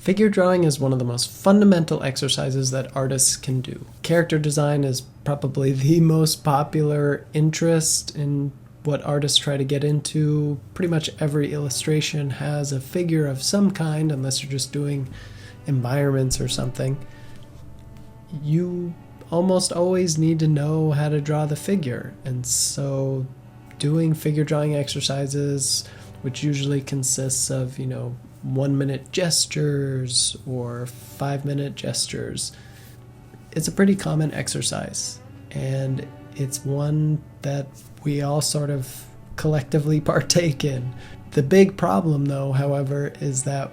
Figure drawing is one of the most fundamental exercises that artists can do. Character design is probably the most popular interest in what artists try to get into. Pretty much every illustration has a figure of some kind, unless you're just doing environments or something. You almost always need to know how to draw the figure, and so doing figure drawing exercises, which usually consists of 1-minute gestures or 5-minute gestures, it's a pretty common exercise, and it's one that we all sort of collectively partake in. The big problem, though, however, is that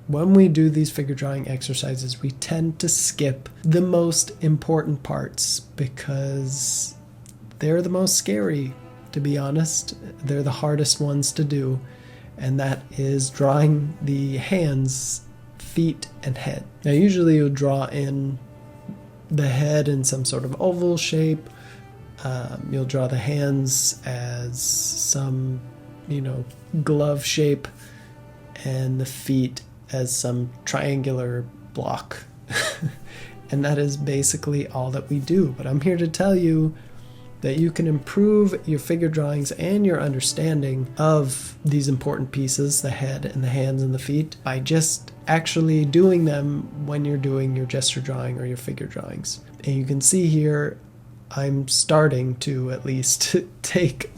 when we do these figure drawing exercises, we tend to skip the most important parts because they're the most scary, to be honest. They're the hardest ones to do, and that is drawing the hands, feet, and head. Now, usually you'll draw in the head in some sort of oval shape. You'll draw the hands as some, glove shape, and the feet as some triangular block. And that is basically all that we do. But I'm here to tell you that you can improve your figure drawings and your understanding of these important pieces, the head and the hands and the feet, by just actually doing them when you're doing your gesture drawing or your figure drawings. And you can see here, I'm starting to at least take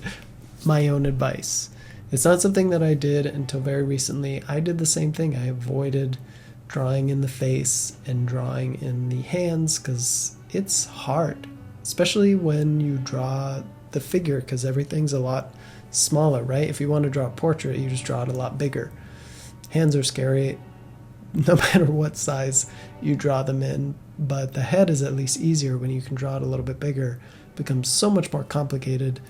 my own advice. It's not something that I did until very recently. I did the same thing. I avoided drawing in the face and drawing in the hands because it's hard, especially when you draw the figure, because everything's a lot smaller, right? If you want to draw a portrait, you just draw it a lot bigger. Hands are scary no matter what size you draw them in, but the head is at least easier when you can draw it a little bit bigger. It becomes so much more complicated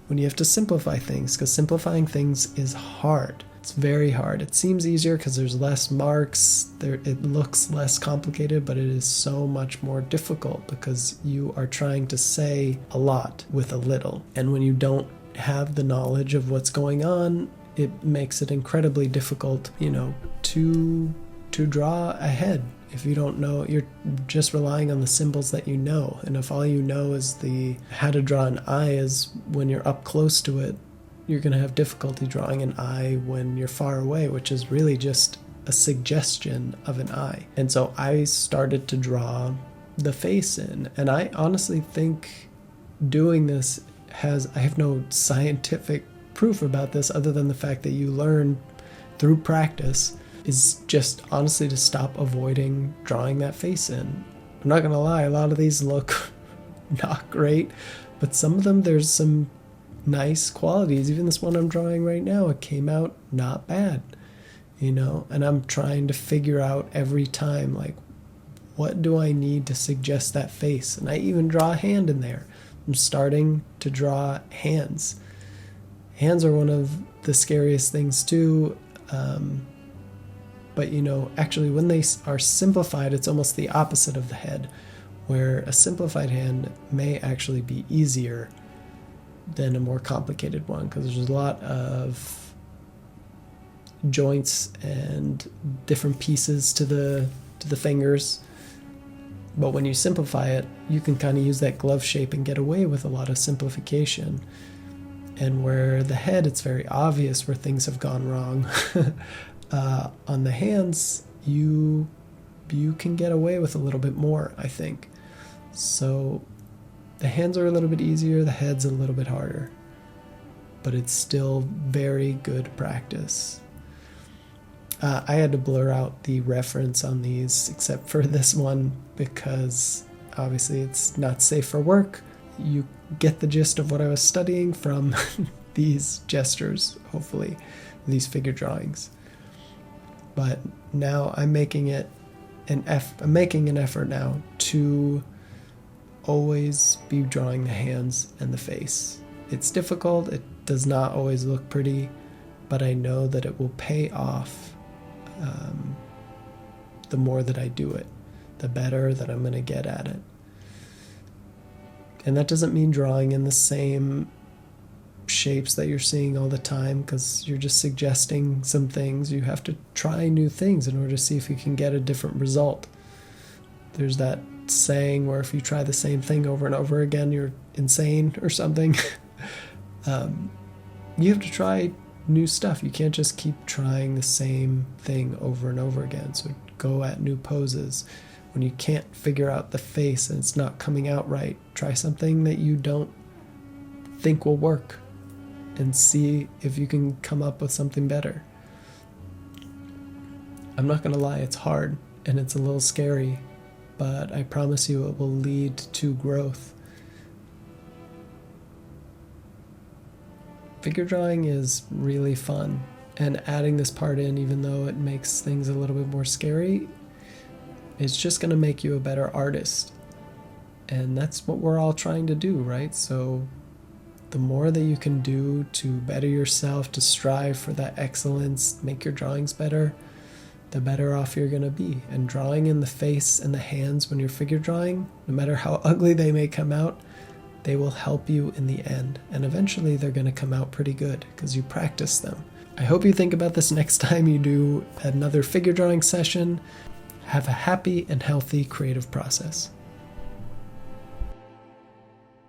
when you have to simplify things, because simplifying things is hard. It's very hard. It seems easier because there's less marks, it looks less complicated, but it is so much more difficult because you are trying to say a lot with a little. And when you don't have the knowledge of what's going on, it makes it incredibly difficult, to draw a head. If you don't know, you're just relying on the symbols that you know. And if all you know is how to draw an eye is when you're up close to it, you're going to have difficulty drawing an eye when you're far away, which is really just a suggestion of an eye. And so I started to draw the face in. And I honestly think doing this I have no scientific proof about this other than the fact that you learn through practice, is just honestly to stop avoiding drawing that face in. I'm not gonna lie, a lot of these look not great, but some of them, there's some nice qualities. Even this one I'm drawing right now, it came out not bad, and I'm trying to figure out every time, like, what do I need to suggest that face? And I even draw a hand in there. I'm starting to draw hands. Hands are one of the scariest things too. But actually when they are simplified, it's almost the opposite of the head, where a simplified hand may actually be easier than a more complicated one, because there's a lot of joints and different pieces to the fingers. But when you simplify it, you can kind of use that glove shape and get away with a lot of simplification. And where the head, it's very obvious where things have gone wrong. On the hands, you can get away with a little bit more, I think. So the hands are a little bit easier, the head's a little bit harder. But it's still very good practice. I had to blur out the reference on these, except for this one, because obviously it's not safe for work. You get the gist of what I was studying from these gestures, hopefully, these figure drawings. But now I'm making an effort now to always be drawing the hands and the face. It's difficult, it does not always look pretty, but I know that it will pay off the more that I do it, the better that I'm going to get at it. And that doesn't mean drawing in the same shapes that you're seeing all the time because you're just suggesting some things. You have to try new things in order to see if you can get a different result. There's that saying where if you try the same thing over and over again, you're insane or something. You have to try new stuff. You can't just keep trying the same thing over and over again. So go at new poses. When you can't figure out the face and it's not coming out right, try something that you don't think will work and see if you can come up with something better. I'm not going to lie, it's hard and it's a little scary, but I promise you it will lead to growth. Figure drawing is really fun, and adding this part in, even though it makes things a little bit more scary, it's just going to make you a better artist. And that's what we're all trying to do, right? So the more that you can do to better yourself, to strive for that excellence, make your drawings better, the better off you're going to be. And drawing in the face and the hands when you're figure drawing, no matter how ugly they may come out, they will help you in the end. And eventually they're going to come out pretty good because you practice them. I hope you think about this next time you do another figure drawing session. Have a happy and healthy creative process.